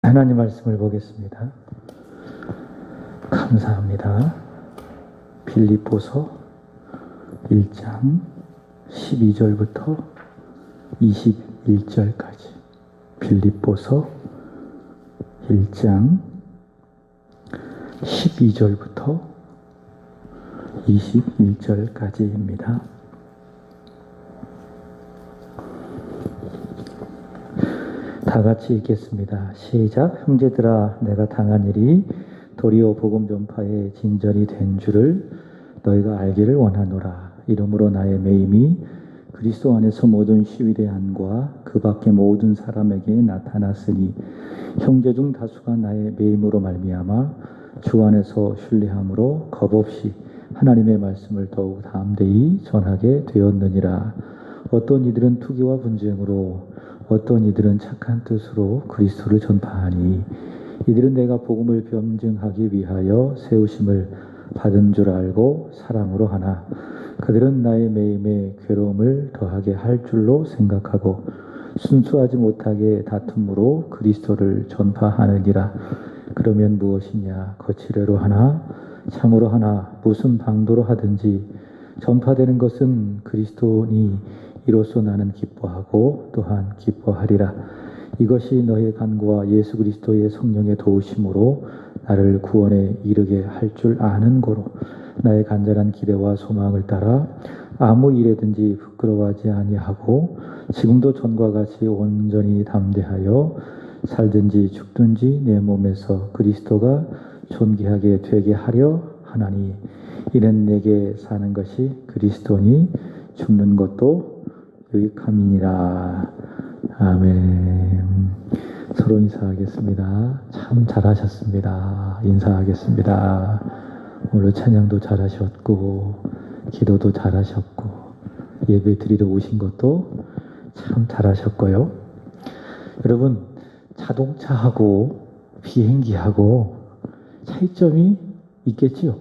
하나님 말씀을 보겠습니다. 감사합니다. 빌립보서 1장 12절부터 21절까지. 빌립보서 1장 12절부터 21절까지입니다. 다 같이 읽겠습니다. 시작. 형제들아, 내가 당한 일이 도리어 복음 전파의 진전이 된 줄을 너희가 알기를 원하노라. 이러므로 나의 매임이 그리스도 안에서 모든 시위대안과 그 밖의 모든 사람에게 나타났으니 형제 중 다수가 나의 매임으로 말미암아 주 안에서 신뢰함으로 겁없이 하나님의 말씀을 더욱 담대히 전하게 되었느니라. 어떤 이들은 투기와 분쟁으로, 어떤 이들은 착한 뜻으로 그리스도를 전파하니 이들은 내가 복음을 변증하기 위하여 세우심을 받은 줄 알고 사랑으로 하나 그들은 나의 매임에 괴로움을 더하게 할 줄로 생각하고 순수하지 못하게 다툼으로 그리스도를 전파하느니라. 그러면 무엇이냐? 거칠애로 하나 참으로 하나 무슨 방도로 하든지 전파되는 것은 그리스도니 이로써 나는 기뻐하고 또한 기뻐하리라. 이것이 너의 간구와 예수 그리스도의 성령의 도우심으로 나를 구원에 이르게 할 줄 아는 고로 나의 간절한 기대와 소망을 따라 아무 일에든지 부끄러워하지 아니하고 지금도 전과 같이 온전히 담대하여 살든지 죽든지 내 몸에서 그리스도가 존귀하게 되게 하려 하나니 이는 내게 사는 것이 그리스도니 죽는 것도 유익함이니라. 아멘. 서로 인사하겠습니다. 참 잘하셨습니다. 인사하겠습니다. 오늘 찬양도 잘하셨고 기도도 잘하셨고 예배 드리러 오신 것도 참 잘하셨고요. 여러분, 자동차하고 비행기하고 차이점이 있겠지요?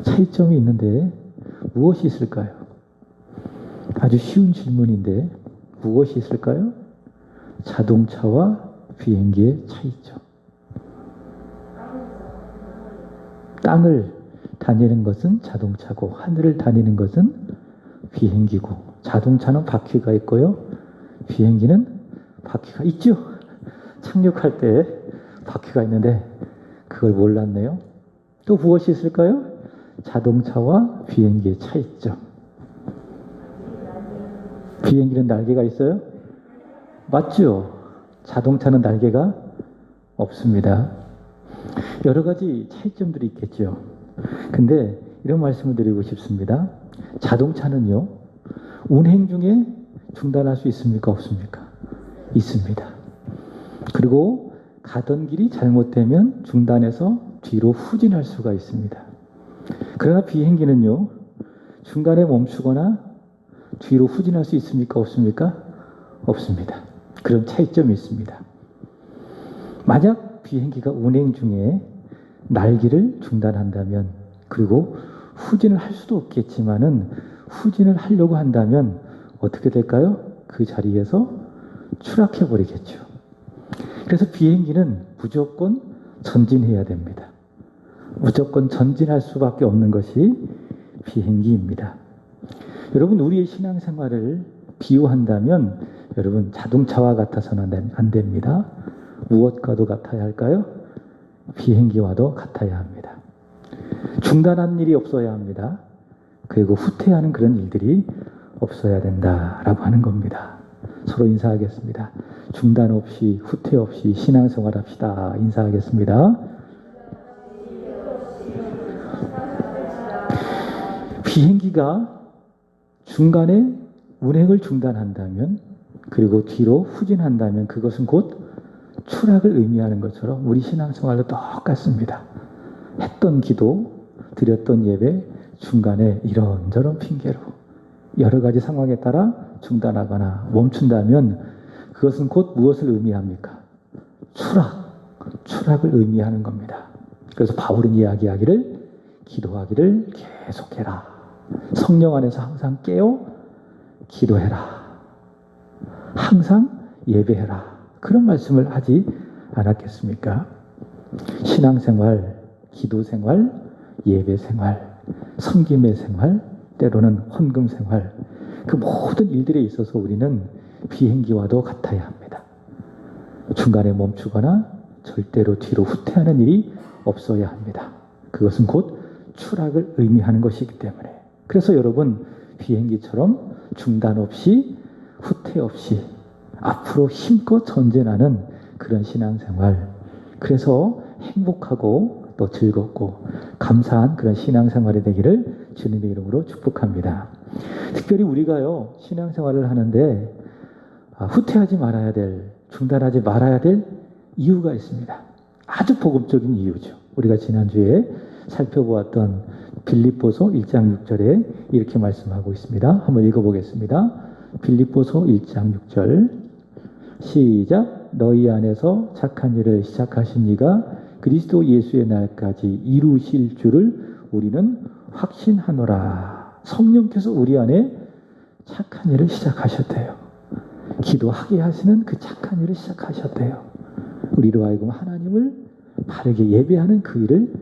차이점이 있는데 무엇이 있을까요? 아주 쉬운 질문인데 무엇이 있을까요? 자동차와 비행기의 차이점. 땅을 다니는 것은 자동차고 하늘을 다니는 것은 비행기고, 자동차는 바퀴가 있고요. 비행기는 바퀴가 있죠. 착륙할 때 바퀴가 있는데 그걸 몰랐네요. 또 무엇이 있을까요? 자동차와 비행기의 차이점. 비행기는 날개가 있어요? 맞죠? 자동차는 날개가 없습니다. 여러 가지 차이점들이 있겠죠. 근데 이런 말씀을 드리고 싶습니다. 자동차는요, 운행 중에 중단할 수 있습니까? 없습니까? 있습니다. 그리고 가던 길이 잘못되면 중단해서 뒤로 후진할 수가 있습니다. 그러나 비행기는요, 중간에 멈추거나 뒤로 후진할 수 있습니까? 없습니까? 없습니다. 그런 차이점이 있습니다. 만약 비행기가 운행 중에 날개를 중단한다면, 그리고 후진을 할 수도 없겠지만은 후진을 하려고 한다면 어떻게 될까요? 그 자리에서 추락해 버리겠죠. 그래서 비행기는 무조건 전진해야 됩니다. 무조건 전진할 수밖에 없는 것이 비행기입니다. 여러분, 우리의 신앙생활을 비유한다면 여러분, 자동차와 같아서는 안 됩니다. 무엇과도 같아야 할까요? 비행기와도 같아야 합니다. 중단한 일이 없어야 합니다. 그리고 후퇴하는 그런 일들이 없어야 된다라고 하는 겁니다. 서로 인사하겠습니다. 중단 없이 후퇴 없이 신앙생활 합시다. 인사하겠습니다. 비행기가 중간에 운행을 중단한다면, 그리고 뒤로 후진한다면 그것은 곧 추락을 의미하는 것처럼 우리 신앙생활도 똑같습니다. 했던 기도, 드렸던 예배 중간에 이런저런 핑계로 여러 가지 상황에 따라 중단하거나 멈춘다면 그것은 곧 무엇을 의미합니까? 추락을 의미하는 겁니다. 그래서 바울은 이야기하기를 기도하기를 계속해라. 성령 안에서 항상 깨어 기도해라. 항상 예배해라. 그런 말씀을 하지 않았겠습니까? 신앙생활, 기도생활, 예배생활, 섬김의 생활, 때로는 헌금생활, 그 모든 일들에 있어서 우리는 비행기와도 같아야 합니다. 중간에 멈추거나 절대로 뒤로 후퇴하는 일이 없어야 합니다. 그것은 곧 추락을 의미하는 것이기 때문에. 그래서 여러분, 비행기처럼 중단 없이 후퇴 없이 앞으로 힘껏 전진하는 그런 신앙생활, 그래서 행복하고 또 즐겁고 감사한 그런 신앙생활이 되기를 주님의 이름으로 축복합니다. 특별히 우리가요, 신앙생활을 하는데 후퇴하지 말아야 될, 중단하지 말아야 될 이유가 있습니다. 아주 복음적인 이유죠. 우리가 지난주에 살펴보았던 빌립보서 1장 6절에 이렇게 말씀하고 있습니다. 한번 읽어보겠습니다. 빌립보서 1장 6절 시작. 너희 안에서 착한 일을 시작하신 이가 그리스도 예수의 날까지 이루실 줄을 우리는 확신하노라. 성령께서 우리 안에 착한 일을 시작하셨대요. 기도하게 하시는 그 착한 일을 시작하셨대요. 우리로 하여금 하나님을 바르게 예배하는 그 일을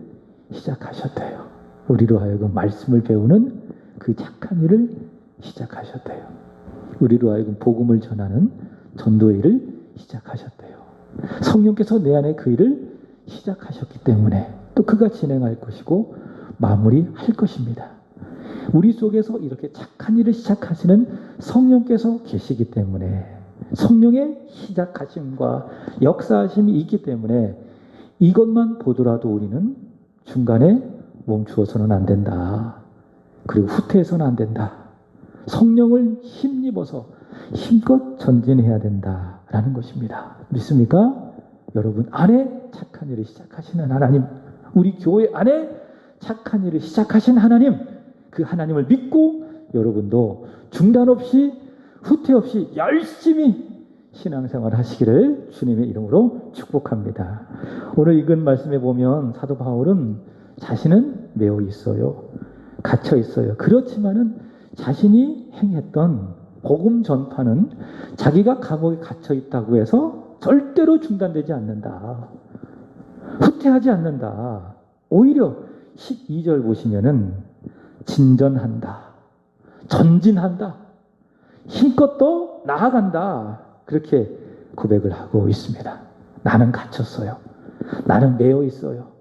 시작하셨대요. 우리로 하여금 말씀을 배우는 그 착한 일을 시작하셨대요. 우리로 하여금 복음을 전하는 전도의 일을 시작하셨대요. 성령께서 내 안에 그 일을 시작하셨기 때문에 또 그가 진행할 것이고 마무리할 것입니다. 우리 속에서 이렇게 착한 일을 시작하시는 성령께서 계시기 때문에, 성령의 시작하심과 역사하심이 있기 때문에 이것만 보더라도 우리는 중간에 멈추어서는 안 된다. 그리고 후퇴해서는 안 된다. 성령을 힘입어서 힘껏 전진해야 된다라는 것입니다. 믿습니까? 여러분 안에 착한 일을 시작하시는 하나님, 우리 교회 안에 착한 일을 시작하신 하나님, 그 하나님을 믿고 여러분도 중단 없이 후퇴 없이 열심히 신앙생활 하시기를 주님의 이름으로 축복합니다. 오늘 읽은 말씀에 보면 사도 바울은 자신은 매어 있어요. 갇혀 있어요. 그렇지만은 자신이 행했던 복음 전파는 자기가 감옥에 갇혀 있다고 해서 절대로 중단되지 않는다. 후퇴하지 않는다. 오히려 12절 보시면은 진전한다. 전진한다. 힘껏 더 나아간다. 그렇게 고백을 하고 있습니다. 나는 갇혔어요. 나는 매여 있어요.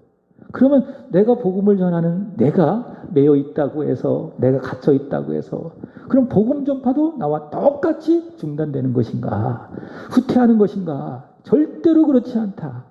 그러면 내가 복음을 전하는 내가 매여 있다고 해서, 내가 갇혀 있다고 해서, 그럼 복음 전파도 나와 똑같이 중단되는 것인가? 후퇴하는 것인가? 절대로 그렇지 않다.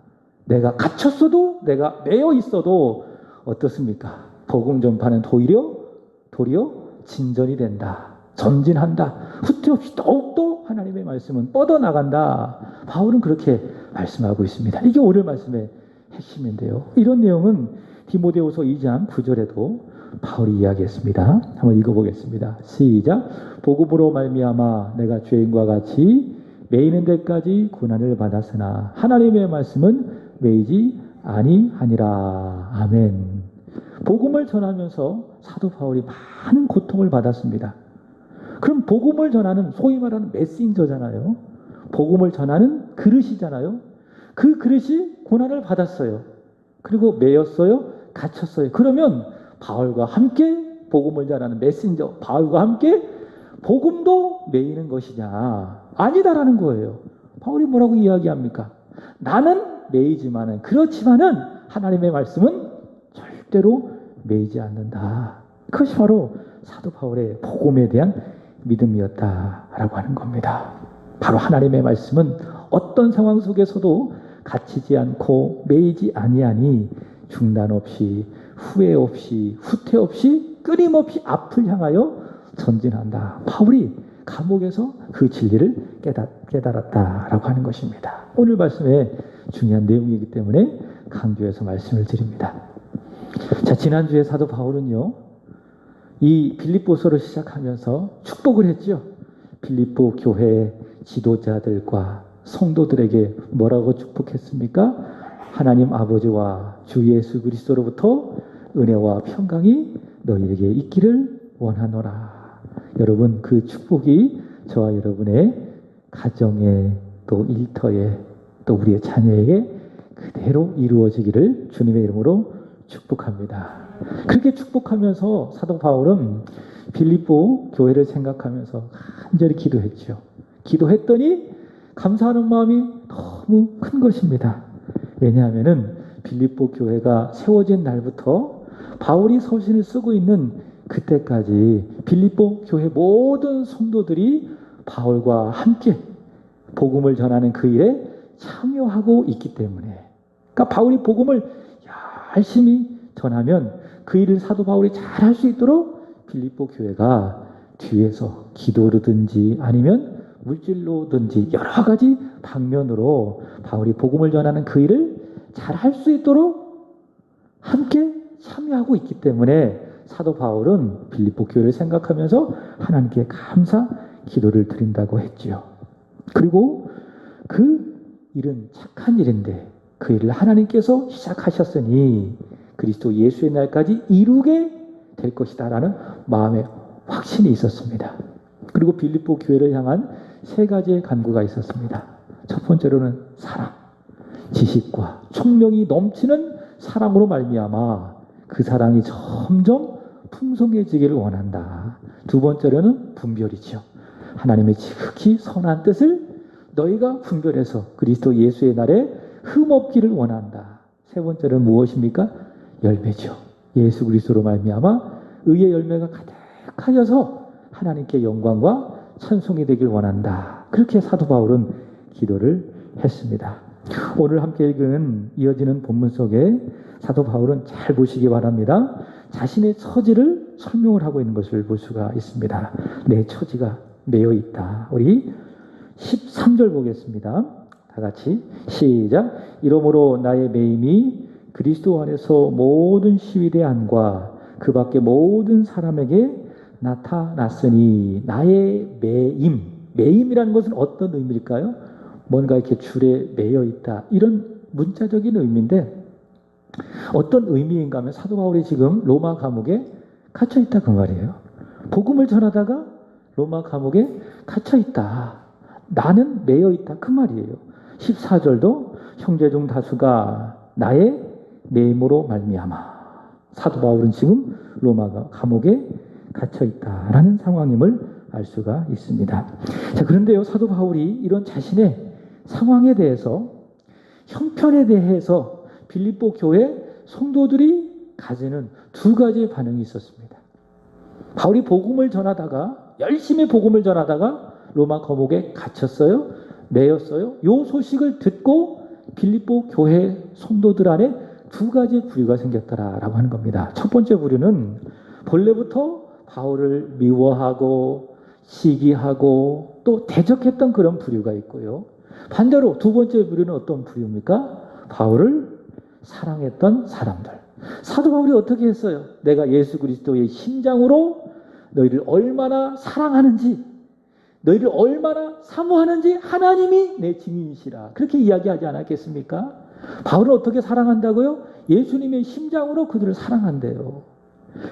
내가 갇혔어도, 내가 매여 있어도 어떻습니까? 복음 전파는 도리어 진전이 된다. 전진한다. 후퇴 없이 더욱더 하나님의 말씀은 뻗어나간다. 바울은 그렇게 말씀하고 있습니다. 이게 오늘 말씀의 핵심인데요. 이런 내용은 디모데후서 2장 9절에도 바울이 이야기했습니다. 한번 읽어보겠습니다. 시작. 복음으로 말미암아 내가 죄인과 같이 매이는 데까지 고난을 받았으나 하나님의 말씀은 매이지 아니하니라. 아멘. 복음을 전하면서 사도 바울이 많은 고통을 받았습니다. 그럼 복음을 전하는, 소위 말하는 메신저잖아요. 복음을 전하는 그릇이잖아요. 그 그릇이 고난을 받았어요. 그리고 매였어요. 갇혔어요. 그러면 바울과 함께 복음을 전하는 메신저 바울과 함께 복음도 매이는 것이냐? 아니다라는 거예요. 바울이 뭐라고 이야기합니까? 나는 매이지만은, 그렇지만은 하나님의 말씀은 절대로 매이지 않는다. 그것이 바로 사도 바울의 복음에 대한 믿음이었다라고 하는 겁니다. 바로 하나님의 말씀은 어떤 상황 속에서도 갇히지 않고 매이지 아니하니 중단 없이 후회 없이 후퇴 없이 끊임없이 앞을 향하여 전진한다. 바울이 감옥에서 그 진리를 깨달았다라고 하는 것입니다. 오늘 말씀의 중요한 내용이기 때문에 강조해서 말씀을 드립니다. 자, 지난주에 사도 바울은요, 이 빌립보서를 시작하면서 축복을 했죠. 빌립보 교회 지도자들과 성도들에게 뭐라고 축복했습니까? 하나님 아버지와 주 예수 그리스도로부터 은혜와 평강이 너희에게 있기를 원하노라. 여러분, 그 축복이 저와 여러분의 가정에, 또 일터에, 또 우리의 자녀에게 그대로 이루어지기를 주님의 이름으로 축복합니다. 그렇게 축복하면서 사도 바울은 빌립보 교회를 생각하면서 간절히 기도했죠. 기도했더니 감사하는 마음이 너무 큰 것입니다. 왜냐하면 빌립보 교회가 세워진 날부터 바울이 서신을 쓰고 있는 그때까지 빌립보 교회 모든 성도들이 바울과 함께 복음을 전하는 그 일에 참여하고 있기 때문에, 그러니까 바울이 복음을 열심히 전하면 그 일을 사도 바울이 잘할 수 있도록 빌립보 교회가 뒤에서 기도로든지 아니면 물질로든지 여러 가지 방면으로 바울이 복음을 전하는 그 일을 잘할 수 있도록 함께 참여하고 있기 때문에 사도 바울은 빌립보 교회를 생각하면서 하나님께 감사 기도를 드린다고 했지요. 그리고 그 일은 착한 일인데 그 일을 하나님께서 시작하셨으니 그리스도 예수의 날까지 이루게 될 것이다 라는 마음의 확신이 있었습니다. 그리고 빌립보 교회를 향한 세 가지의 간구가 있었습니다. 첫 번째로는 사랑, 지식과 총명이 넘치는 사랑으로 말미암아 그 사랑이 점점 풍성해지기를 원한다. 두 번째로는 분별이죠. 하나님의 지극히 선한 뜻을 너희가 분별해서 그리스도 예수의 날에 흠없기를 원한다. 세 번째는 무엇입니까? 열매죠. 예수 그리스도로 말미암아 의의 열매가 가득하여서 하나님께 영광과 찬송이 되길 원한다. 그렇게 사도 바울은 기도를 했습니다. 오늘 함께 읽은 이어지는 본문 속에 사도 바울은 잘 보시기 바랍니다. 자신의 처지를 설명을 하고 있는 것을 볼 수가 있습니다. 내 처지가 매여 있다. 우리 13절 보겠습니다. 다 같이 시작. 이러므로 나의 매임이 그리스도 안에서 모든 시위대 안과 그 밖에 모든 사람에게 나타났으니 나의 매임이라는 것은 어떤 의미일까요? 뭔가 이렇게 줄에 매여 있다, 이런 문자적인 의미인데 어떤 의미인가 하면 사도 바울이 지금 로마 감옥에 갇혀 있다 그 말이에요. 복음을 전하다가 로마 감옥에 갇혀 있다, 나는 매여 있다 그 말이에요. 14절도 형제 중 다수가 나의 매임으로 말미암아, 사도 바울은 지금 로마 감옥에 갇혀 있다라는 상황임을 알 수가 있습니다. 자, 그런데요, 사도 바울이 이런 자신의 상황에 대해서, 형편에 대해서 빌립보 교회 성도들이 가지는 두 가지의 반응이 있었습니다. 바울이 복음을 전하다가, 열심히 복음을 전하다가 로마 감옥에 갇혔어요, 매였어요. 이 소식을 듣고 빌립보 교회 성도들 안에 두 가지의 부류가 생겼다라고 하는 겁니다. 첫 번째 부류는 본래부터 바울을 미워하고 시기하고 또 대적했던 그런 부류가 있고요. 반대로 두 번째 부류는 어떤 부류입니까? 바울을 사랑했던 사람들. 사도 바울이 어떻게 했어요? 내가 예수 그리스도의 심장으로 너희를 얼마나 사랑하는지, 너희를 얼마나 사모하는지 하나님이 내 증인이시라, 그렇게 이야기하지 않았겠습니까? 바울은 어떻게 사랑한다고요? 예수님의 심장으로 그들을 사랑한대요.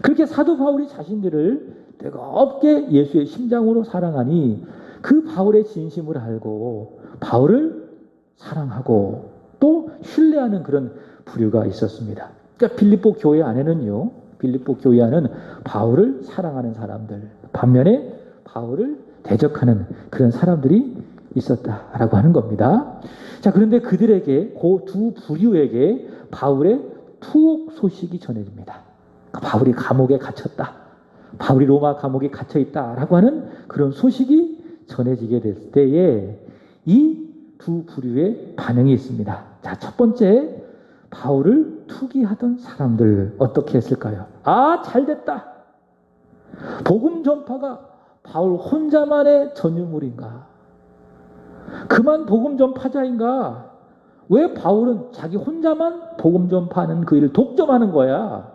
그렇게 사도 바울이 자신들을 뜨겁게 예수의 심장으로 사랑하니 그 바울의 진심을 알고 바울을 사랑하고 또 신뢰하는 그런 부류가 있었습니다. 그러니까 빌립보 교회 안에는요, 빌립보 교회 안은 바울을 사랑하는 사람들, 반면에 바울을 대적하는 그런 사람들이 있었다라고 하는 겁니다. 자, 그런데 그들에게, 그 두 부류에게 바울의 투옥 소식이 전해집니다. 바울이 감옥에 갇혔다, 바울이 로마 감옥에 갇혀 있다라고 하는 그런 소식이 전해지게 될 때에 이 두 부류의 반응이 있습니다. 자, 첫 번째, 바울을 투기하던 사람들 어떻게 했을까요? 아, 잘됐다, 복음 전파가 바울 혼자만의 전유물인가, 그만 복음 전파자인가, 왜 바울은 자기 혼자만 복음 전파하는 그 일을 독점하는 거야?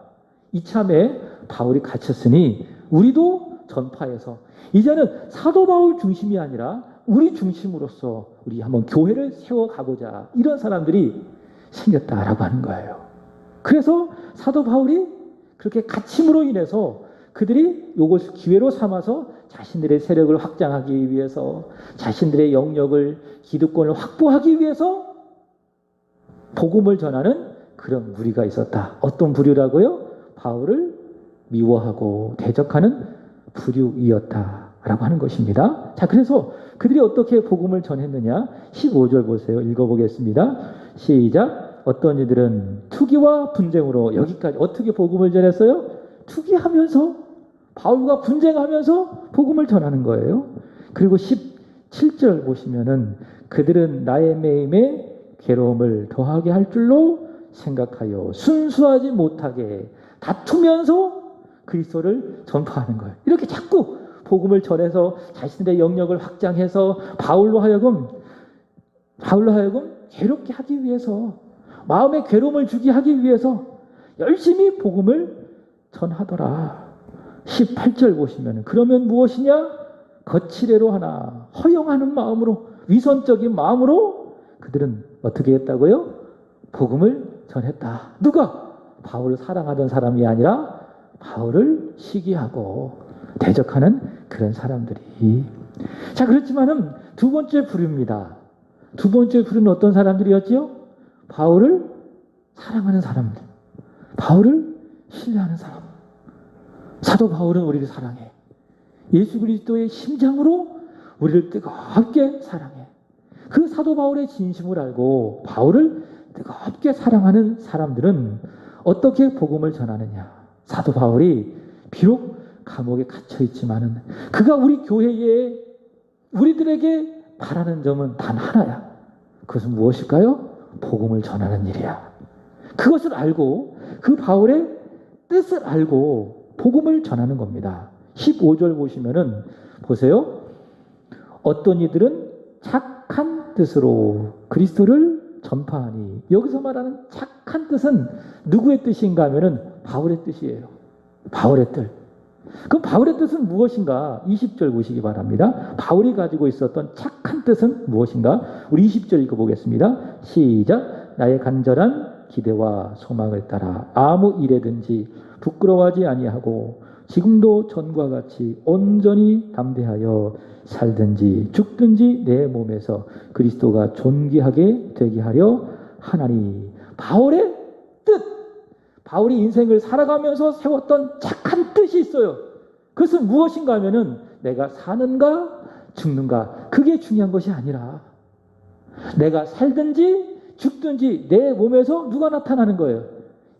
이참에 바울이 갇혔으니 우리도 전파해서 이제는 사도 바울 중심이 아니라 우리 중심으로서 우리 한번 교회를 세워가보자, 이런 사람들이 생겼다라고 하는 거예요. 그래서 사도 바울이 그렇게 갇힘으로 인해서 그들이 이것을 기회로 삼아서 자신들의 세력을 확장하기 위해서, 자신들의 영역을, 기득권을 확보하기 위해서 복음을 전하는 그런 무리가 있었다. 어떤 부류라고요? 바울을 미워하고 대적하는 부류이었다라고 하는 것입니다. 자, 그래서 그들이 어떻게 복음을 전했느냐? 15절 보세요. 읽어보겠습니다. 시작. 어떤 이들은 투기와 분쟁으로, 여기까지 어떻게 복음을 전했어요? 투기하면서, 바울과 분쟁하면서 복음을 전하는 거예요. 그리고 17절 보시면은 그들은 나의 매임에 괴로움을 더하게 할 줄로 생각하여 순수하지 못하게 다투면서 그리스도를 전파하는 거예요. 이렇게 자꾸 복음을 전해서 자신의 영역을 확장해서 바울로 하여금 괴롭게 하기 위해서, 마음에 괴로움을 주게 하기 위해서 열심히 복음을 전하더라. 18절 보시면 그러면 무엇이냐? 거칠애로 하나 허영하는 마음으로, 위선적인 마음으로 그들은 어떻게 했다고요? 복음을 전했다. 누가? 바울을 사랑하던 사람이 아니라 바울을 시기하고 대적하는 그런 사람들이. 자, 그렇지만은 두 번째 부류입니다. 두 번째 부류는 어떤 사람들이었지요? 바울을 사랑하는 사람들, 바울을 신뢰하는 사람. 사도 바울은 우리를 사랑해. 예수 그리스도의 심장으로 우리를 뜨겁게 사랑해. 그 사도 바울의 진심을 알고 바울을 뜨겁게 사랑하는 사람들은 어떻게 복음을 전하느냐? 사도 바울이 비록 감옥에 갇혀 있지만은 그가 우리 교회에, 우리들에게 바라는 점은 단 하나야. 그것은 무엇일까요? 복음을 전하는 일이야. 그것을 알고, 그 바울의 뜻을 알고 복음을 전하는 겁니다. 15절 보시면은 보세요. 어떤 이들은 착한 뜻으로 그리스도를 전파하니, 여기서 말하는 착한 뜻은 누구의 뜻인가 하면은 바울의 뜻이에요. 바울의 뜻. 그럼 바울의 뜻은 무엇인가? 20절 보시기 바랍니다. 바울이 가지고 있었던 착한 뜻은 무엇인가? 우리 20절 읽어보겠습니다. 시작. 나의 간절한 기대와 소망을 따라 아무 일에든지 부끄러워하지 아니하고 지금도 전과 같이 온전히 담대하여 살든지 죽든지 내 몸에서 그리스도가 존귀하게 되게 하려 하나니. 바울의 뜻, 바울이 인생을 살아가면서 세웠던 착한 뜻이 있어요. 그것은 무엇인가 하면은 내가 사는가 죽는가, 그게 중요한 것이 아니라 내가 살든지 죽든지 내 몸에서 누가 나타나는 거예요?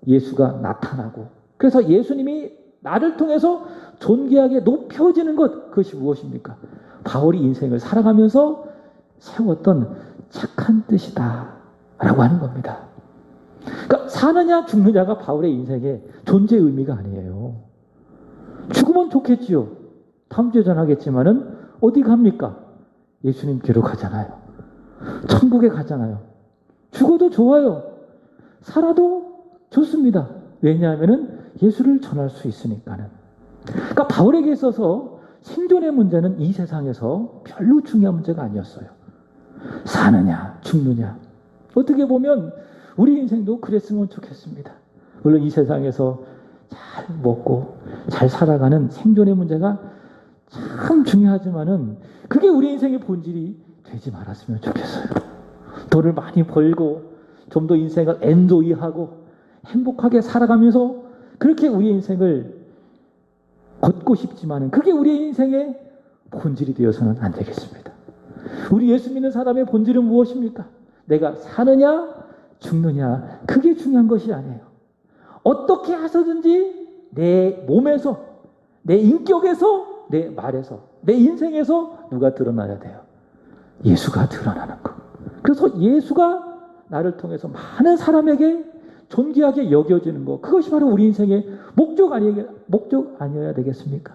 예수가 나타나고, 그래서 예수님이 나를 통해서 존귀하게 높여지는 것, 그것이 무엇입니까? 바울이 인생을 살아가면서 세웠던 착한 뜻이다 라고 하는 겁니다. 그러니까 사느냐 죽느냐가 바울의 인생의 존재 의미가 아니에요. 죽으면 좋겠지요. 다음 주에 전하겠지만은 어디 갑니까? 예수님 뒤로 가잖아요. 천국에 가잖아요. 죽어도 좋아요. 살아도 좋습니다. 왜냐하면은 예수를 전할 수 있으니까는. 그러니까 바울에게 있어서 생존의 문제는 이 세상에서 별로 중요한 문제가 아니었어요. 사느냐 죽느냐. 어떻게 보면 우리 인생도 그랬으면 좋겠습니다. 물론 이 세상에서 잘 먹고 잘 살아가는 생존의 문제가 참 중요하지만은 그게 우리 인생의 본질이 되지 말았으면 좋겠어요. 돈을 많이 벌고 좀 더 인생을 엔조이하고 행복하게 살아가면서 그렇게 우리 인생을 걷고 싶지만은 그게 우리 인생의 본질이 되어서는 안 되겠습니다. 우리 예수 믿는 사람의 본질은 무엇입니까? 내가 사느냐 죽느냐, 그게 중요한 것이 아니에요. 어떻게 하서든지 내 몸에서, 내 인격에서, 내 말에서, 내 인생에서 누가 드러나야 돼요? 예수가 드러나는 것. 그래서 예수가 나를 통해서 많은 사람에게 존귀하게 여겨지는 것, 그것이 바로 우리 인생의 목적 아니어야 되겠습니까?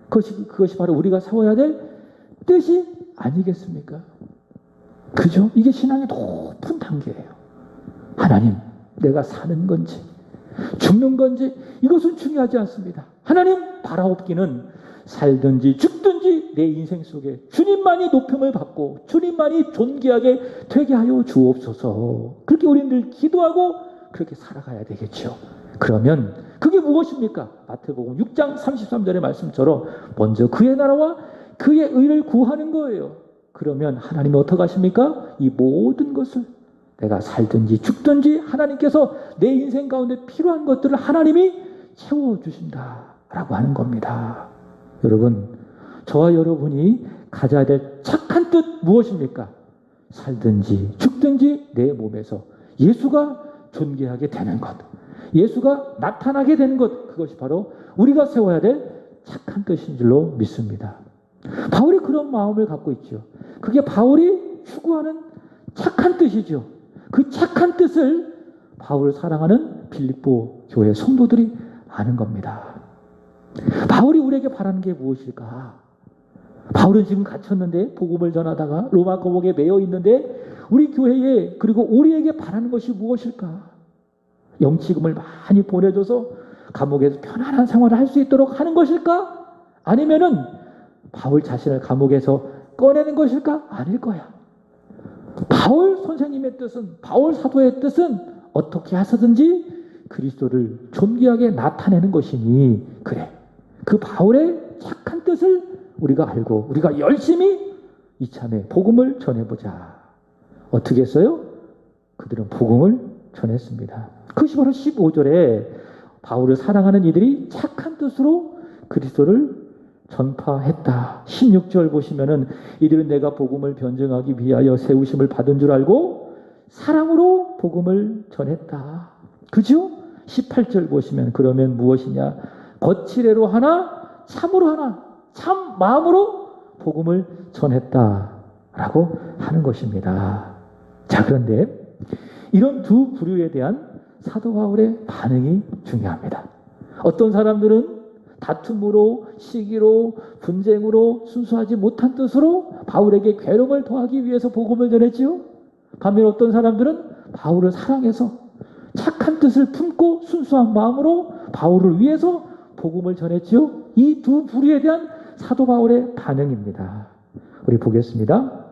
그것이 바로 우리가 세워야 될 뜻이 아니겠습니까? 그죠? 이게 신앙의 높은 단계예요. 하나님, 내가 사는 건지 죽는 건지 이것은 중요하지 않습니다. 하나님, 바라옵기는 살든지 죽든지 내 인생 속에 주님만이 높임을 받고 주님만이 존귀하게 되게 하여 주옵소서. 그렇게 우리는 기도하고 그렇게 살아가야 되겠죠. 그러면 그게 무엇입니까? 마태복음 6장 33절의 말씀처럼 먼저 그의 나라와 그의 의를 구하는 거예요. 그러면 하나님은 어떻게 하십니까? 이 모든 것을 내가 살든지 죽든지 하나님께서 내 인생 가운데 필요한 것들을 하나님이 채워주신다라고 하는 겁니다. 여러분, 저와 여러분이 가져야 될 착한 뜻 무엇입니까? 살든지 죽든지 내 몸에서 예수가 존귀하게 되는 것, 예수가 나타나게 되는 것, 그것이 바로 우리가 세워야 될 착한 뜻인 줄로 믿습니다. 바울이 그런 마음을 갖고 있죠. 그게 바울이 추구하는 착한 뜻이죠. 그 착한 뜻을 바울을 사랑하는 빌립보 교회 성도들이 아는 겁니다. 바울이 우리에게 바라는 게 무엇일까? 바울은 지금 갇혔는데 복음을 전하다가 로마 감옥에 매여 있는데 우리 교회에 그리고 우리에게 바라는 것이 무엇일까? 영치금을 많이 보내줘서 감옥에서 편안한 생활을 할 수 있도록 하는 것일까? 아니면은 바울 자신을 감옥에서 꺼내는 것일까? 아닐 거야. 바울 선생님의 뜻은, 바울 사도의 뜻은 어떻게 해서든지 그리스도를 존귀하게 나타내는 것이니, 그래, 그 바울의 착한 뜻을 우리가 알고 우리가 열심히 이참에 복음을 전해보자. 어떻게 했어요? 그들은 복음을 전했습니다. 그것이 바로 15절에 바울을 사랑하는 이들이 착한 뜻으로 그리스도를 전파했다. 16절 보시면은 이들은 내가 복음을 변증하기 위하여 세우심을 받은 줄 알고 사랑으로 복음을 전했다. 그죠? 18절 보시면 그러면 무엇이냐? 거칠애로 하나 참으로 하나 참 마음으로 복음을 전했다라고 하는 것입니다. 자, 그런데 이런 두 부류에 대한 사도 바울의 반응이 중요합니다. 어떤 사람들은 다툼으로, 시기로, 분쟁으로, 순수하지 못한 뜻으로 바울에게 괴로움을 더하기 위해서 복음을 전했지요. 반면 어떤 사람들은 바울을 사랑해서 착한 뜻을 품고 순수한 마음으로 바울을 위해서 복음을 전했지요. 이 두 부류에 대한 사도 바울의 반응입니다. 우리 보겠습니다.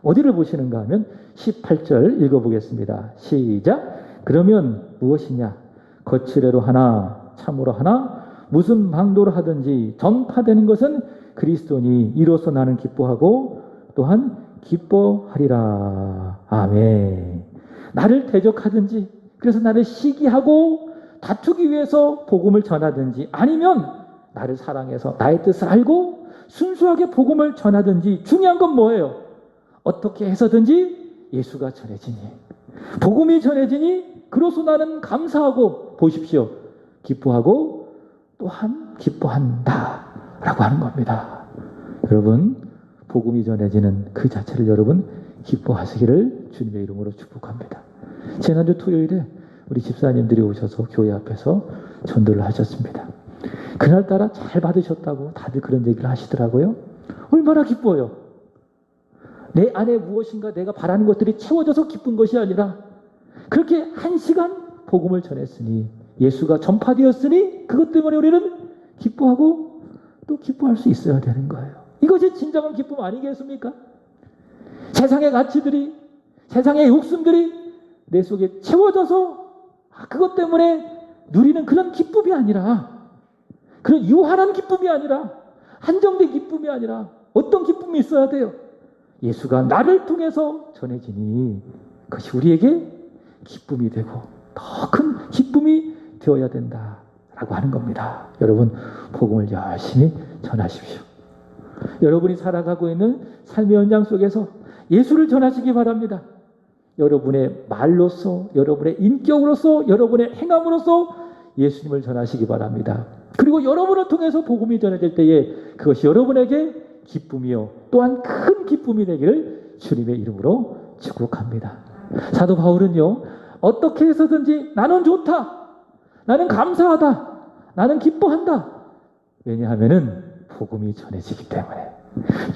어디를 보시는가 하면 18절 읽어보겠습니다. 시작. 그러면 무엇이냐? 거칠애로 하나 참으로 하나 무슨 방도로 하든지 전파되는 것은 그리스도니 이로써 나는 기뻐하고 또한 기뻐하리라. 아멘. 나를 대적하든지 그래서 나를 시기하고 다투기 위해서 복음을 전하든지 아니면 나를 사랑해서 나의 뜻을 알고 순수하게 복음을 전하든지 중요한 건 뭐예요? 어떻게 해서든지 예수가 전해지니 복음이 전해지니 그로써 나는 감사하고 보십시오. 기뻐하고 또한 기뻐한다 라고 하는 겁니다. 여러분 복음이 전해지는 그 자체를 여러분 기뻐하시기를 주님의 이름으로 축복합니다. 지난주 토요일에 우리 집사님들이 오셔서 교회 앞에서 전도를 하셨습니다. 그날따라 잘 받으셨다고 다들 그런 얘기를 하시더라고요. 얼마나 기뻐요. 내 안에 무엇인가 내가 바라는 것들이 채워져서 기쁜 것이 아니라 그렇게 1시간 복음을 전했으니 예수가 전파되었으니 그것 때문에 우리는 기뻐하고 또 기뻐할 수 있어야 되는 거예요. 이것이 진정한 기쁨 아니겠습니까? 세상의 가치들이 세상의 욕심들이 내 속에 채워져서 그것 때문에 누리는 그런 기쁨이 아니라 그런 유한한 기쁨이 아니라 한정된 기쁨이 아니라 어떤 기쁨이 있어야 돼요? 예수가 나를 통해서 전해지니 그것이 우리에게 기쁨이 되고 더 큰 기쁨이 되어야 된다라고 하는 겁니다. 여러분 복음을 열심히 전하십시오. 여러분이 살아가고 있는 삶의 현장 속에서 예수를 전하시기 바랍니다. 여러분의 말로서, 여러분의 인격으로서, 여러분의 행함으로서 예수님을 전하시기 바랍니다. 그리고 여러분을 통해서 복음이 전해질 때에 그것이 여러분에게 기쁨이요 또한 큰 기쁨이 되기를 주님의 이름으로 축복합니다. 사도 바울은요 어떻게 해서든지 나는 좋다, 나는 감사하다, 나는 기뻐한다. 왜냐하면은 복음이 전해지기 때문에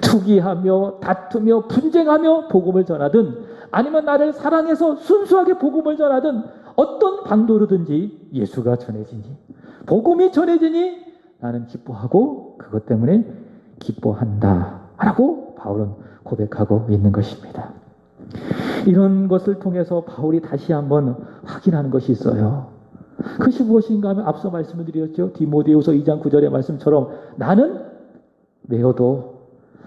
투기하며 다투며 분쟁하며 복음을 전하든 아니면 나를 사랑해서 순수하게 복음을 전하든 어떤 방도로든지 예수가 전해지니 복음이 전해지니 나는 기뻐하고 그것 때문에 기뻐한다 라고 바울은 고백하고 있는 것입니다. 이런 것을 통해서 바울이 다시 한번 확인하는 것이 있어요. 그것이 무엇인가 하면 앞서 말씀을 드렸죠. 디모데후서 2장 9절의 말씀처럼 나는 매여도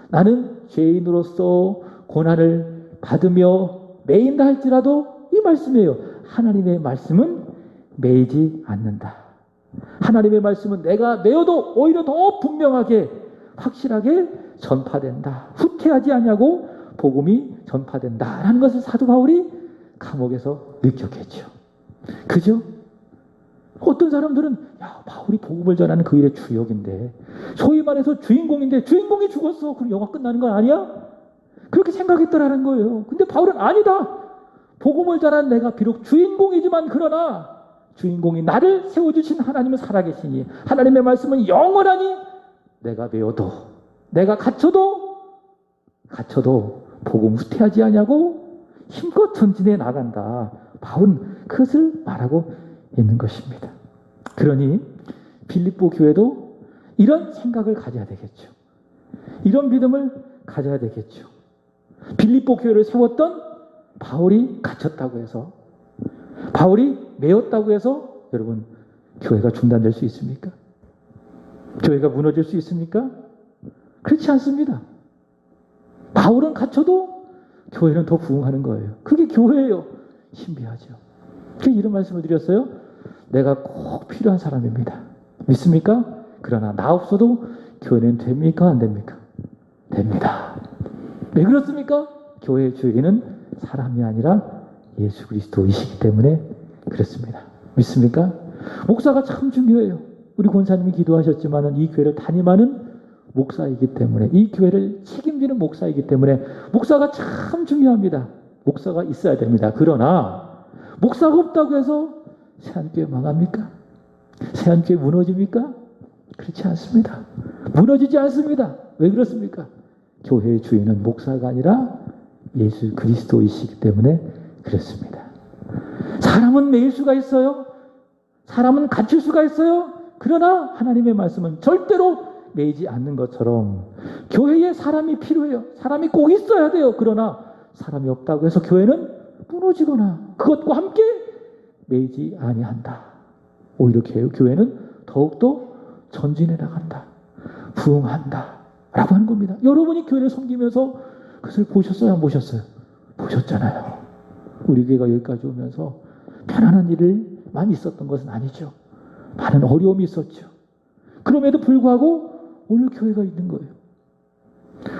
나는 죄인으로서 고난을 받으며 매인다 할지라도 말씀이에요. 하나님의 말씀은 매이지 않는다. 하나님의 말씀은 내가 매어도 오히려 더 분명하게 확실하게 전파된다. 후퇴하지 않냐고 복음이 전파된다라는 것을 사도 바울이 감옥에서 느꼈겠죠. 그죠? 어떤 사람들은 야, 바울이 복음을 전하는 그 일의 주역인데, 소위 말해서 주인공인데 주인공이 죽었어. 그럼 영화 끝나는 거 아니야? 그렇게 생각했더라는 거예요. 근데 바울은 아니다. 복음을 전하는 내가 비록 주인공이지만 그러나 주인공이 나를 세워주신 하나님은 살아계시니 하나님의 말씀은 영원하니 내가 매어도 내가 갇혀도 복음 후퇴하지 않냐고 힘껏 전진해 나간다. 바울은 그것을 말하고 있는 것입니다. 그러니 빌립보 교회도 이런 생각을 가져야 되겠죠. 이런 믿음을 가져야 되겠죠. 빌립보 교회를 세웠던 바울이 갇혔다고 해서, 바울이 매였다고 해서 여러분 교회가 중단될 수 있습니까? 교회가 무너질 수 있습니까? 그렇지 않습니다. 바울은 갇혀도 교회는 더 부흥하는 거예요. 그게 교회예요. 신비하죠. 그래서 이런 말씀을 드렸어요. 내가 꼭 필요한 사람입니다. 믿습니까? 그러나 나 없어도 교회는 됩니까? 안 됩니까? 됩니다. 왜 그렇습니까? 교회의 주역은 사람이 아니라 예수 그리스도이시기 때문에 그렇습니다. 믿습니까? 목사가 참 중요해요. 우리 권사님이 기도하셨지만 이 교회를 담임하는 목사이기 때문에, 이 교회를 책임지는 목사이기 때문에 목사가 참 중요합니다. 목사가 있어야 됩니다. 그러나 목사가 없다고 해서 새한교회 망합니까? 새한교회 무너집니까? 그렇지 않습니다. 무너지지 않습니다. 왜 그렇습니까? 교회의 주인은 목사가 아니라 예수 그리스도이시기 때문에 그렇습니다. 사람은 매일 수가 있어요. 사람은 갇힐 수가 있어요. 그러나 하나님의 말씀은 절대로 매이지 않는 것처럼 교회에 사람이 필요해요. 사람이 꼭 있어야 돼요. 그러나 사람이 없다고 해서 교회는 무너지거나 그것과 함께 매이지 아니한다. 오히려 교회는 더욱더 전진해 나간다. 부흥한다. 라고 하는 겁니다. 여러분이 교회를 섬기면서 그것을 보셨어요? 안 보셨어요? 보셨잖아요. 우리 교회가 여기까지 오면서 편안한 일만 있었던 것은 아니죠. 많은 어려움이 있었죠. 그럼에도 불구하고 오늘 교회가 있는 거예요.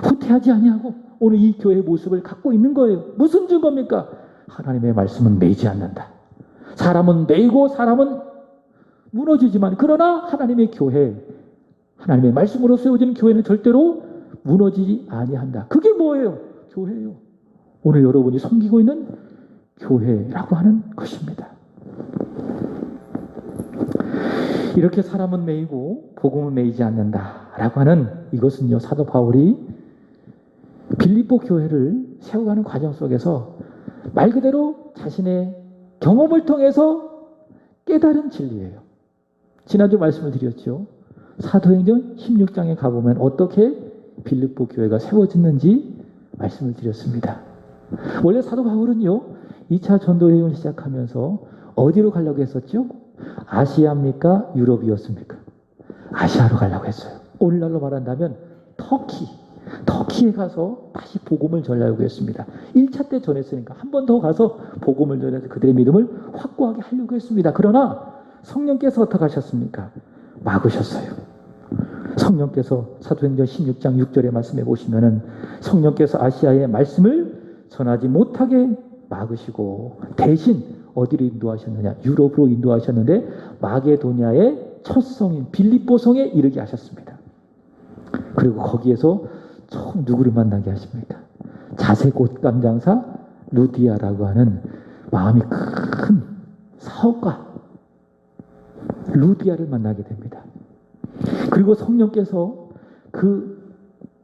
후퇴하지 아니하고 오늘 이 교회의 모습을 갖고 있는 거예요. 무슨 증거입니까? 하나님의 말씀은 매이지 않는다. 사람은 매이고 사람은 무너지지만 그러나 하나님의 교회, 하나님의 말씀으로 세워진 교회는 절대로 무너지지 아니한다. 그게 뭐예요? 교회예요. 오늘 여러분이 섬기고 있는 교회라고 하는 것입니다. 이렇게 사람은 매이고 복음은 매이지 않는다라고 하는 이것은요, 사도 바울이 빌립보 교회를 세워가는 과정 속에서 말 그대로 자신의 경험을 통해서 깨달은 진리예요. 지난주 말씀을 드렸죠. 사도행전 16장에 가보면 어떻게 빌립보 교회가 세워졌는지 말씀을 드렸습니다. 원래 사도 바울은요, 2차 전도 여행을 시작하면서 어디로 가려고 했었죠? 아시아입니까? 유럽이었습니까? 아시아로 가려고 했어요. 오늘날로 말한다면 터키에 가서 다시 복음을 전하려고 했습니다. 1차 때 전했으니까 한 번 더 가서 복음을 전해서 그들의 믿음을 확고하게 하려고 했습니다. 그러나 성령께서 어떻게 하셨습니까? 막으셨어요. 성령께서 사도행전 16장 6절의 말씀에 보시면은 성령께서 아시아의 말씀을 전하지 못하게 막으시고 대신 어디로 인도하셨느냐? 유럽으로 인도하셨는데 마게도냐의 첫 성인 빌립보 성에 이르게 하셨습니다. 그리고 거기에서 처음 누구를 만나게 하십니까? 자색 옷감 장사 루디아라고 하는 마음이 큰 사업가 루디아를 만나게 됩니다. 그리고 성령께서 그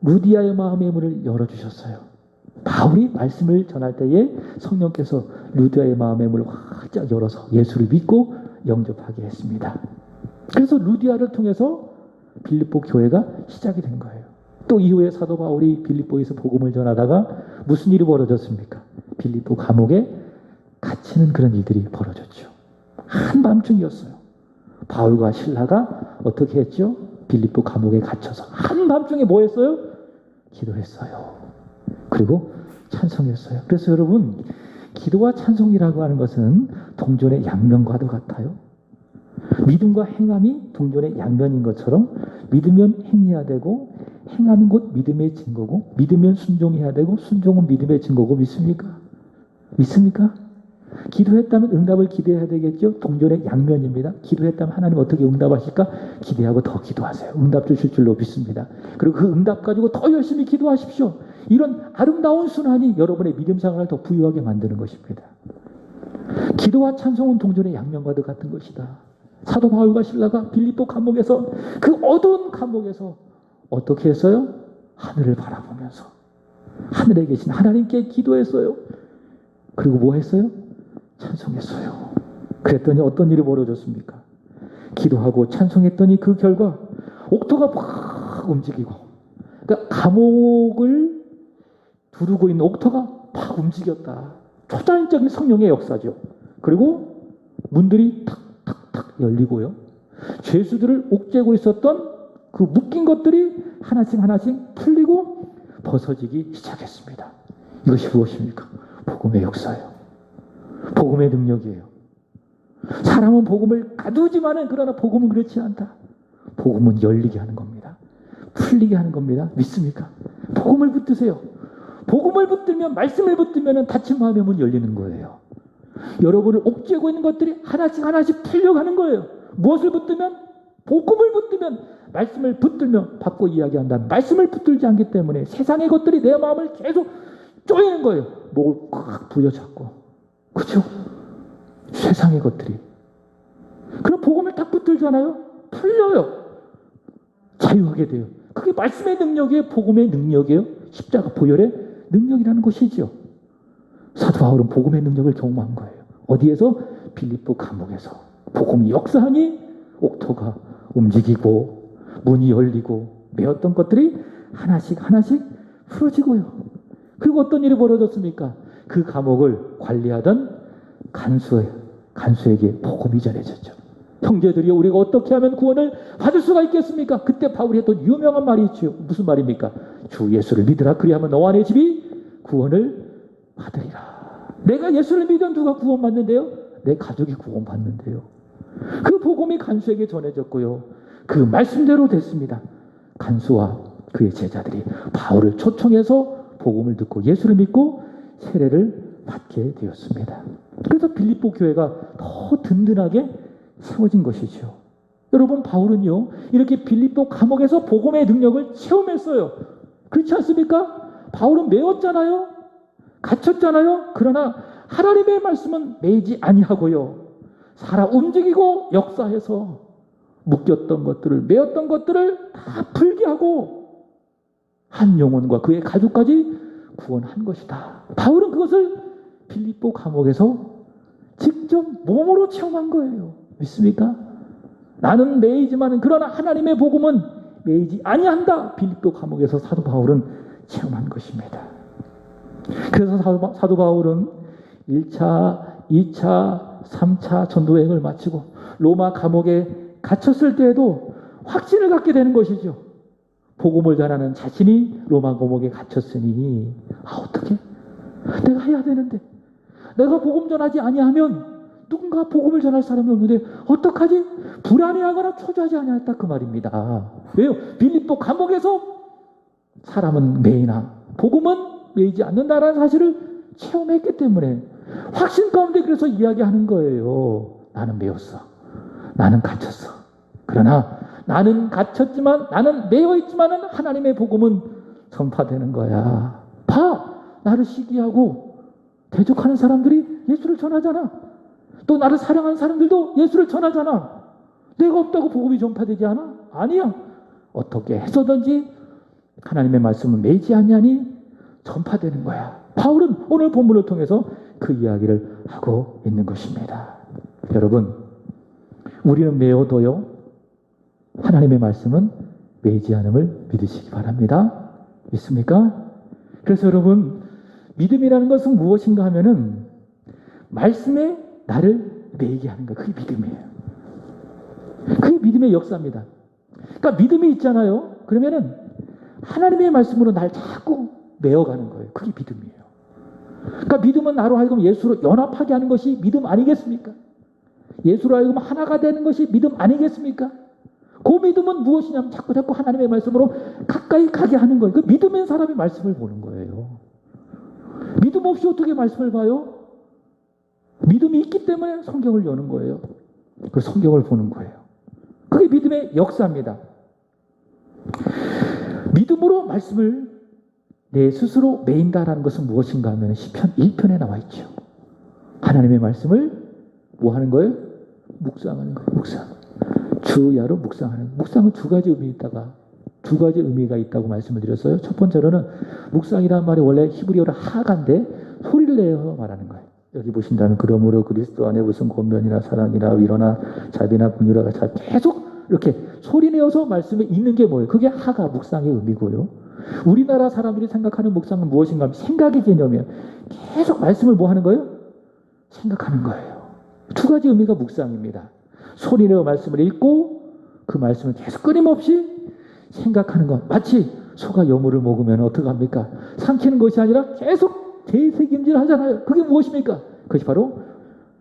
루디아의 마음의 문을 열어주셨어요. 바울이 말씀을 전할 때에 성령께서 루디아의 마음의 문을 활짝 열어서 예수를 믿고 영접하게 했습니다. 그래서 루디아를 통해서 빌립보 교회가 시작이 된 거예요. 또 이후에 사도 바울이 빌립보에서 복음을 전하다가 무슨 일이 벌어졌습니까? 빌립보 감옥에 갇히는 그런 일들이 벌어졌죠. 한밤중이었어요. 바울과 실라가 어떻게 했죠? 빌립보 감옥에 갇혀서 한밤중에 뭐 했어요? 기도했어요. 그리고 찬송했어요. 그래서 여러분, 기도와 찬송이라고 하는 것은 동전의 양면과도 같아요. 믿음과 행함이 동전의 양면인 것처럼 믿으면 행해야 되고 행하는 곧 믿음의 증거고 믿으면 순종해야 되고 순종은 믿음의 증거고 믿습니까? 믿습니까? 기도했다면 응답을 기대해야 되겠죠? 동전의 양면입니다. 기도했다면 하나님 어떻게 응답하실까? 기대하고 더 기도하세요. 응답 주실 줄로 믿습니다. 그리고 그 응답 가지고 더 열심히 기도하십시오. 이런 아름다운 순환이 여러분의 믿음 생활을 더 부유하게 만드는 것입니다. 기도와 찬송은 동전의 양면과도 같은 것이다. 사도 바울과 실라가 빌립보 감옥에서 그 어두운 감옥에서 어떻게 했어요? 하늘을 바라보면서 하늘에 계신 하나님께 기도했어요. 그리고 뭐 했어요? 찬송했어요. 그랬더니 어떤 일이 벌어졌습니까? 기도하고 찬송했더니 그 결과 옥토가 팍 움직이고, 그러니까 감옥을 두르고 있는 옥토가 팍 움직였다. 초자연적인 성령의 역사죠. 그리고 문들이 탁탁탁 열리고요. 죄수들을 옥죄고 있었던 그 묶인 것들이 하나씩 하나씩 풀리고 벗어지기 시작했습니다. 이것이 무엇입니까? 복음의 역사예요. 복음의 능력이에요. 사람은 복음을 가두지만은 그러나 복음은 그렇지 않다. 복음은 열리게 하는 겁니다. 풀리게 하는 겁니다. 믿습니까? 복음을 붙드세요. 복음을 붙들면, 말씀을 붙들면 닫힌 마음의 문이 열리는 거예요. 여러분을 옥죄고 있는 것들이 하나씩 하나씩 풀려가는 거예요. 무엇을 붙들면? 복음을 붙들면, 말씀을 붙들면 받고 이야기한다. 말씀을 붙들지 않기 때문에 세상의 것들이 내 마음을 계속 쪼이는 거예요. 목을 꽉 부여잡고. 그렇죠? 세상의 것들이. 그럼 복음을 딱 붙들잖아요. 풀려요. 자유하게 돼요. 그게 말씀의 능력이에요. 복음의 능력이에요. 십자가 보혈의 능력이라는 것이죠. 사도 바울은 복음의 능력을 경험한 거예요. 어디에서? 빌립보 감옥에서. 복음이 역사하니 옥토가 움직이고 문이 열리고 매었던 것들이 하나씩 하나씩 풀어지고요. 그리고 어떤 일이 벌어졌습니까? 그 감옥을 관리하던 간수에게 복음이 전해졌죠. 형제들이여, 우리가 어떻게 하면 구원을 받을 수가 있겠습니까? 그때 바울이 했던 유명한 말이 있죠. 무슨 말입니까? 주 예수를 믿으라. 그리하면 너와 내 집이 구원을 받으리라. 내가 예수를 믿으면 누가 구원받는데요? 내 가족이 구원받는데요. 그 복음이 간수에게 전해졌고요. 그 말씀대로 됐습니다. 간수와 그의 제자들이 바울을 초청해서 복음을 듣고 예수를 믿고 세례를 받게 되었습니다. 그래서 빌립보 교회가 더 든든하게 세워진 것이죠. 여러분, 바울은요, 이렇게 빌립보 감옥에서 복음의 능력을 체험했어요. 그렇지 않습니까? 바울은 매였잖아요. 갇혔잖아요. 그러나 하나님의 말씀은 매이지 아니하고요. 살아 움직이고 역사해서 묶였던 것들을, 매였던 것들을 다 풀게 하고 한 영혼과 그의 가족까지 구원한 것이다. 바울은 그것을 빌립보 감옥에서 직접 몸으로 체험한 거예요. 믿습니까? 나는 매이지만 그러나 하나님의 복음은 매이지 아니한다. 빌립보 감옥에서 사도 바울은 체험한 것입니다. 그래서 사도 바울은 1차, 2차, 3차 전도 여행을 마치고 로마 감옥에 갇혔을 때에도 확신을 갖게 되는 것이죠. 복음을 전하는 자신이 로마 감옥에 갇혔으니 어떻게? 내가 해야 되는데 내가 복음 전하지 아니하면 누군가 복음을 전할 사람이 없는데 어떡하지? 불안해하거나 초조하지 아니하였다 그 말입니다. 왜요? 빌립보 감옥에서 사람은 매이나 복음은 매이지 않는다라는 사실을 체험했기 때문에 확신 가운데 그래서 이야기하는 거예요. 나는 매였어. 나는 갇혔어. 그러나 나는 갇혔지만, 나는 매여있지만은 하나님의 복음은 전파되는 거야. 봐! 나를 시기하고 대적하는 사람들이 예수를 전하잖아. 또 나를 사랑하는 사람들도 예수를 전하잖아. 내가 없다고 복음이 전파되지 않아? 아니야. 어떻게 해서든지 하나님의 말씀은 매이지 않냐니 전파되는 거야. 바울은 오늘 본문을 통해서 그 이야기를 하고 있는 것입니다. 여러분, 우리는 매어도요, 하나님의 말씀은 매이지 않음을 믿으시기 바랍니다. 믿습니까? 그래서 여러분, 믿음이라는 것은 무엇인가 하면은 말씀에 나를 매이게 하는 거, 그게 믿음이에요. 그게 믿음의 역사입니다. 그러니까 믿음이 있잖아요. 그러면은 하나님의 말씀으로 날 자꾸 매어가는 거예요. 그게 믿음이에요. 그러니까 믿음은 나로 하여금 예수로 연합하게 하는 것이 믿음 아니겠습니까? 예수로 하여금 하나가 되는 것이 믿음 아니겠습니까? 그 믿음은 무엇이냐면 자꾸 하나님의 말씀으로 가까이 가게 하는 거예요. 그 믿음인 사람이 말씀을 보는 거예요. 믿음 없이 어떻게 말씀을 봐요? 믿음이 있기 때문에 성경을 여는 거예요. 그 성경을 보는 거예요. 그게 믿음의 역사입니다. 믿음으로 말씀을 내 스스로 매인다라는 것은 무엇인가 하면 시편 1편에 나와 있죠. 하나님의 말씀을 뭐 하는 거예요? 묵상하는 거예요. 묵상. 주야로 묵상하는. 묵상은 두 가지 의미가 있다고 말씀을 드렸어요. 첫 번째로는 묵상이라는 말이 원래 히브리어로 하가인데 소리를 내어 말하는 거예요. 여기 보신다면 그러므로 그리스도 안에 무슨 권면이나 사랑이나 위로나 자비나 긍휼이나 계속 이렇게 소리 내어서 말씀에 있는 게 뭐예요? 그게 하가 묵상의 의미고요. 우리나라 사람들이 생각하는 묵상은 무엇인가 하면 생각의 개념이에요. 계속 말씀을 뭐 하는 거예요? 생각하는 거예요. 두 가지 의미가 묵상입니다. 소리 내어 말씀을 읽고 그 말씀을 계속 끊임없이 생각하는 것. 마치 소가 여물을 먹으면 어떡합니까? 삼키는 것이 아니라 계속 되새김질 하잖아요. 그게 무엇입니까? 그것이 바로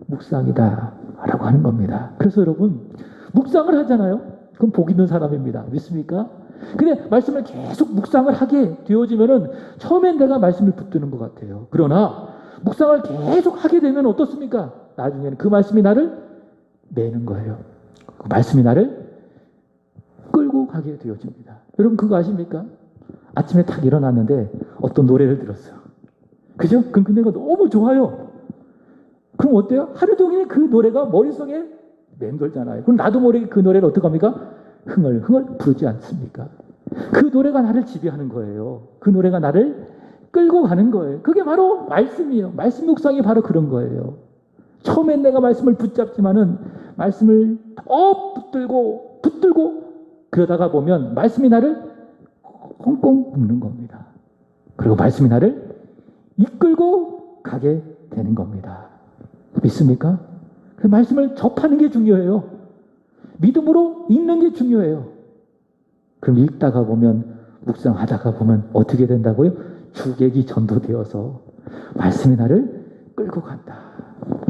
묵상이다 라고 하는 겁니다. 그래서 여러분 묵상을 하잖아요. 그럼 복 있는 사람입니다. 믿습니까? 근데 말씀을 계속 묵상을 하게 되어지면은 처음엔 내가 말씀을 붙드는 것 같아요. 그러나 묵상을 계속 하게 되면 어떻습니까? 나중에는 그 말씀이 나를 매는 거예요. 그 말씀이 나를 끌고 가게 되어집니다. 여러분 그거 아십니까? 아침에 탁 일어났는데 어떤 노래를 들었어요. 그죠? 그 노래가 너무 좋아요. 그럼 어때요? 하루 종일 그 노래가 머릿속에 맴돌잖아요. 그럼 나도 모르게 그 노래를 어떻게 합니까? 흥얼흥얼 부르지 않습니까? 그 노래가 나를 지배하는 거예요. 그 노래가 나를 끌고 가는 거예요. 그게 바로 말씀이에요. 말씀 묵상이 바로 그런 거예요. 처음엔 내가 말씀을 붙잡지만은 말씀을 더 붙들고 그러다가 보면 말씀이 나를 꽁꽁 묶는 겁니다. 그리고 말씀이 나를 이끌고 가게 되는 겁니다. 믿습니까? 그 말씀을 접하는 게 중요해요. 믿음으로 읽는 게 중요해요. 그럼 읽다가 보면 묵상하다가 보면 어떻게 된다고요? 주객이 전도되어서 말씀이 나를 끌고 간다.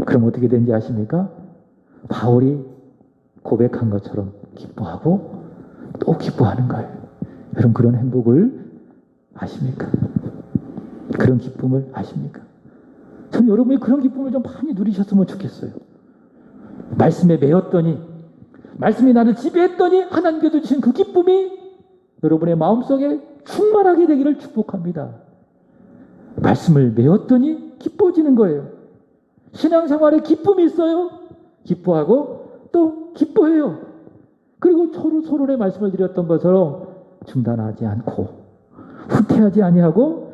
그럼 어떻게 되는지 아십니까? 바울이 고백한 것처럼 기뻐하고 또 기뻐하는 거예요. 여러분 그런 행복을 아십니까? 그런 기쁨을 아십니까? 저는 여러분이 그런 기쁨을 좀 많이 누리셨으면 좋겠어요. 말씀에 매였더니 말씀이 나를 지배했더니 하나님께서 주신 그 기쁨이 여러분의 마음속에 충만하게 되기를 축복합니다. 말씀을 매었더니 기뻐지는 거예요. 신앙생활에 기쁨이 있어요. 기뻐하고 또 기뻐해요. 그리고 서로의 말씀을 드렸던 것처럼 중단하지 않고 후퇴하지 아니하고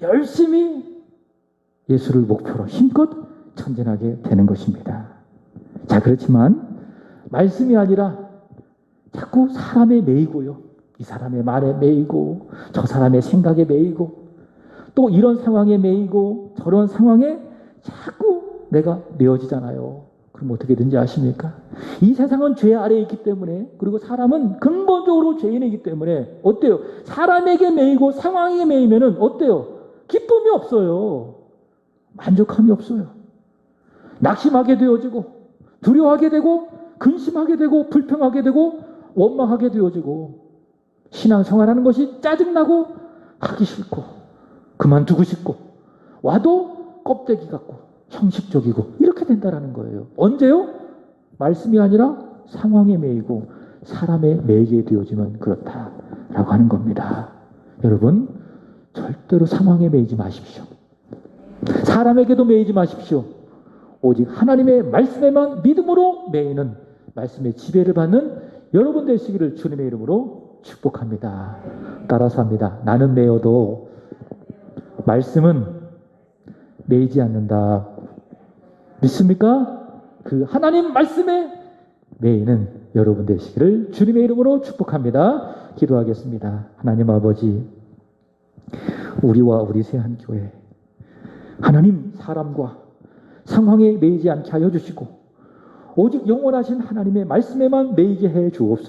열심히 예수를 목표로 힘껏 전진하게 되는 것입니다. 자, 그렇지만 말씀이 아니라 자꾸 사람에 매이고요. 이 사람의 말에 매이고 저 사람의 생각에 매이고 또 이런 상황에 매이고 저런 상황에 자꾸 내가 매어지잖아요. 그럼 어떻게 되는지 아십니까? 이 세상은 죄 아래에 있기 때문에 그리고 사람은 근본적으로 죄인이기 때문에 어때요? 사람에게 매이고 상황에 매이면은 어때요? 기쁨이 없어요. 만족함이 없어요. 낙심하게 되어지고 두려워하게 되고 근심하게 되고 불평하게 되고 원망하게 되어지고 신앙생활하는 것이 짜증나고 하기 싫고 그만두고 싶고 와도 껍데기 같고 형식적이고 이렇게 된다라는 거예요. 언제요? 말씀이 아니라 상황에 매이고 사람에 매이게 되어지면 그렇다라고 하는 겁니다. 여러분 절대로 상황에 매이지 마십시오. 사람에게도 매이지 마십시오. 오직 하나님의 말씀에만 믿음으로 매이는 말씀의 지배를 받는 여러분 되시기를 주님의 이름으로 축복합니다. 따라서 합니다. 나는 매여도 말씀은 매이지 않는다. 믿습니까? 그 하나님 말씀에 매이는 여러분 되시기를 주님의 이름으로 축복합니다. 기도하겠습니다. 하나님 아버지, 우리와 우리 새한교회 하나님 사람과 상황에 매이지 않게 하여 주시고 오직 영원하신 하나님의 말씀에만 매이게 해 주옵소서.